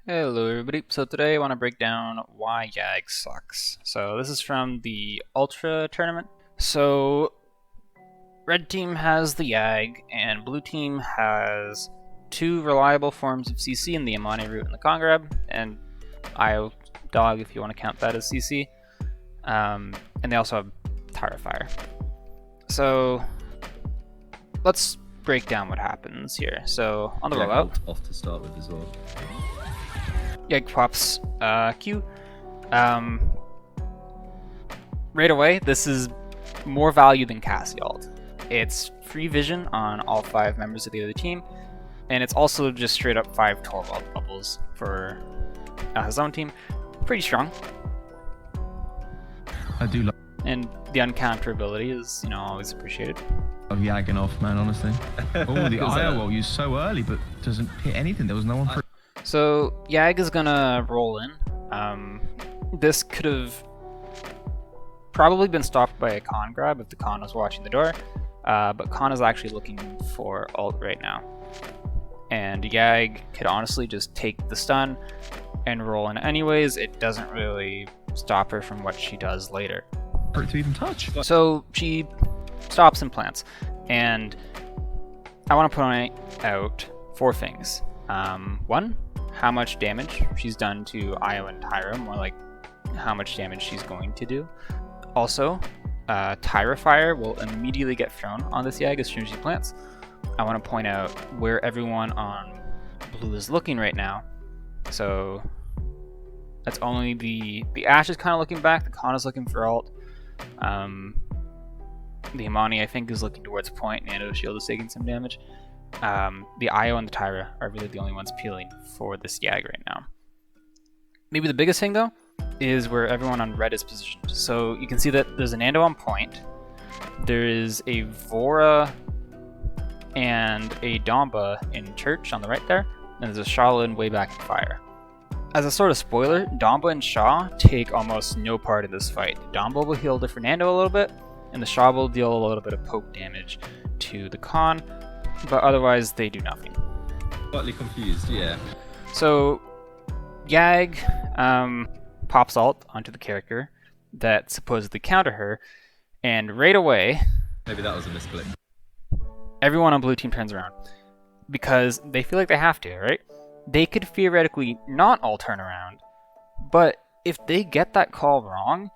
Hello everybody, so today I want to break down why Yag sucks. So this is from the Ultra tournament. So red team has the Yag and blue team has two reliable forms of CC in the Amani root and the Congrab, and IO Dog if you want to count that as CC. And they also have Tyra Fire. So let's break down what happens here. So on the rollout, off to start with as well. Yag pops Q. Right away, this is more value than Cassie ult. It's free vision on all 5 members of the other team, and it's also just straight up 5 Torvald bubbles for his own team. Pretty strong. I do love And the uncounterability is, always appreciated. yagging off, man, honestly. Oh, the IO ult used so early, but doesn't hit anything. There was no one for. So Yag is gonna roll in. This could have probably been stopped by a con grab if the con was watching the door, but con is actually looking for ult right now. And Yag could honestly just take the stun and roll in anyways. It doesn't really stop her from what she does later. For it to even touch. So she stops and plants, and I want to point out 4 things. 1, how much damage she's done to Io and Tyra, more like how much damage she's going to do. Also, Tyra Fire will immediately get thrown on this Yag as soon as she plants. I want to point out where everyone on blue is looking right now. So that's only the Ashe is kind of looking back, the Con is looking for ult. The Amani, I think, is looking towards point. Nano Shield is taking some damage. The IO and the Tyra are really the only ones peeling for this Yag right now. Maybe the biggest thing, though, is where everyone on red is positioned. So you can see that there's a Nando on point. There is a Vora and a Domba in church on the right there. And there's a Shaolin way back in fire. As a sort of spoiler, Domba and Shaw take almost no part in this fight. Domba will heal the Fernando a little bit, and the Shaw will deal a little bit of poke damage to the Con, but otherwise they do nothing. Slightly confused, yeah. So Yag pops ult onto the character that supposedly counter her, and right away Maybe that was a misclick. everyone on blue team turns around because they feel like they have to, right? They could theoretically not all turn around, but if they get that call wrong,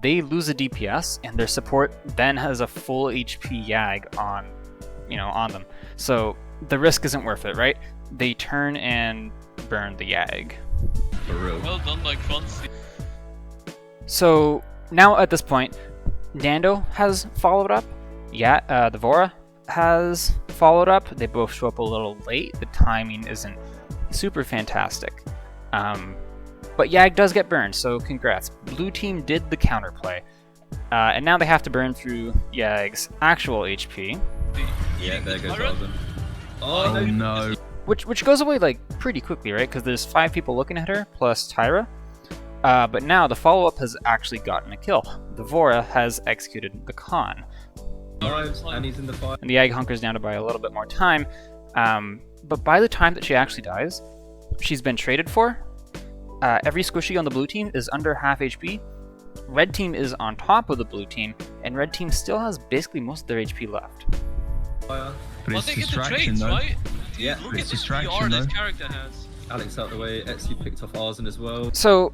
they lose a DPS, and their support then has a full HP Yag on them. So the risk isn't worth it, right? They turn and burn the Yag. For real. Well done, like Fonzie. So now at this point, Nando has followed up. Yeah, the Vora has followed up. They both show up a little late. The timing isn't super fantastic. But Yag does get burned, so congrats. Blue team did the counterplay. And now they have to burn through Yag's actual HP. Yeah, there goes Alvin. Oh no. Which goes away like pretty quickly, right? Because there's 5 people looking at her, plus Tyra. But now the follow-up has actually gotten a kill. The Vora has executed the Con. Arrives, and he's in the fire. And the Yag hunkers down to buy a little bit more time. But by the time that she actually dies, she's been traded for. Every squishy on the blue team is under half HP. Red team is on top of the blue team, and red team still has basically most of their HP left. Fire. But Well, it's they get the distraction, traits, though. right? Yeah, Look it's at the distraction, PR this though. character has. Alex out the way. Exy picked off Arzen as well. So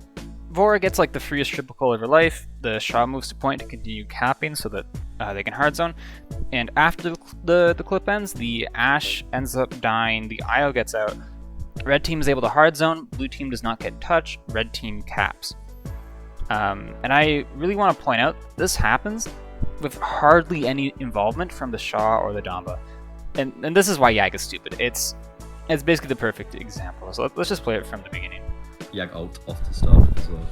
Vora gets like the freest triple kill of her life. The Shaw moves to point to continue capping so that they can hard zone. And after the clip ends, the Ashe ends up dying. The IO gets out. Red team is able to hard zone. Blue team does not get touched. Red team caps. And I really want to point out this happens with hardly any involvement from the Shaw or the Domba. And this is why Yag is stupid. It's basically the perfect example. So let's just play it from the beginning. Yag ult off to start with as well.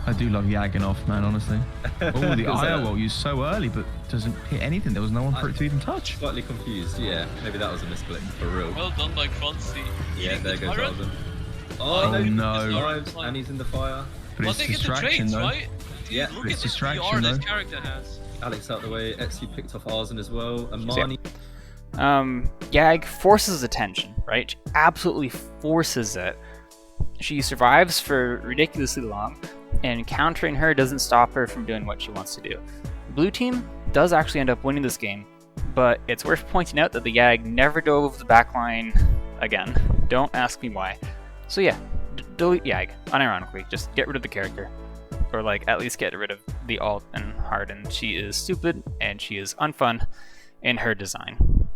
I do love yagging off, man, honestly. Oh, the IO ult used so early, but doesn't hit anything. There was no one for it to even touch. Slightly confused, yeah. Maybe that was a misclick. For real. Well done, like Fonzie. Yeah, there goes Tyra. Alvin. Oh no. Arrives, and he's in the fire. But Well, it's they get the distraction, traits, though. right? Yeah, Look it's at the distraction, PR this though. character has. Alex out the way. Exy picked off Arzen as well. Amani. Yag forces attention, right? She absolutely forces it. She survives for ridiculously long, and countering her doesn't stop her from doing what she wants to do. Blue team does actually end up winning this game, but it's worth pointing out that the Yag never dove the backline again. Don't ask me why. So yeah, delete Yag, unironically. Just get rid of the character. Or like, at least get rid of the alt and Harden. She is stupid, and she is unfun in her design.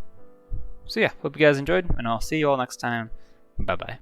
So yeah, hope you guys enjoyed, and I'll see you all next time. Bye-bye.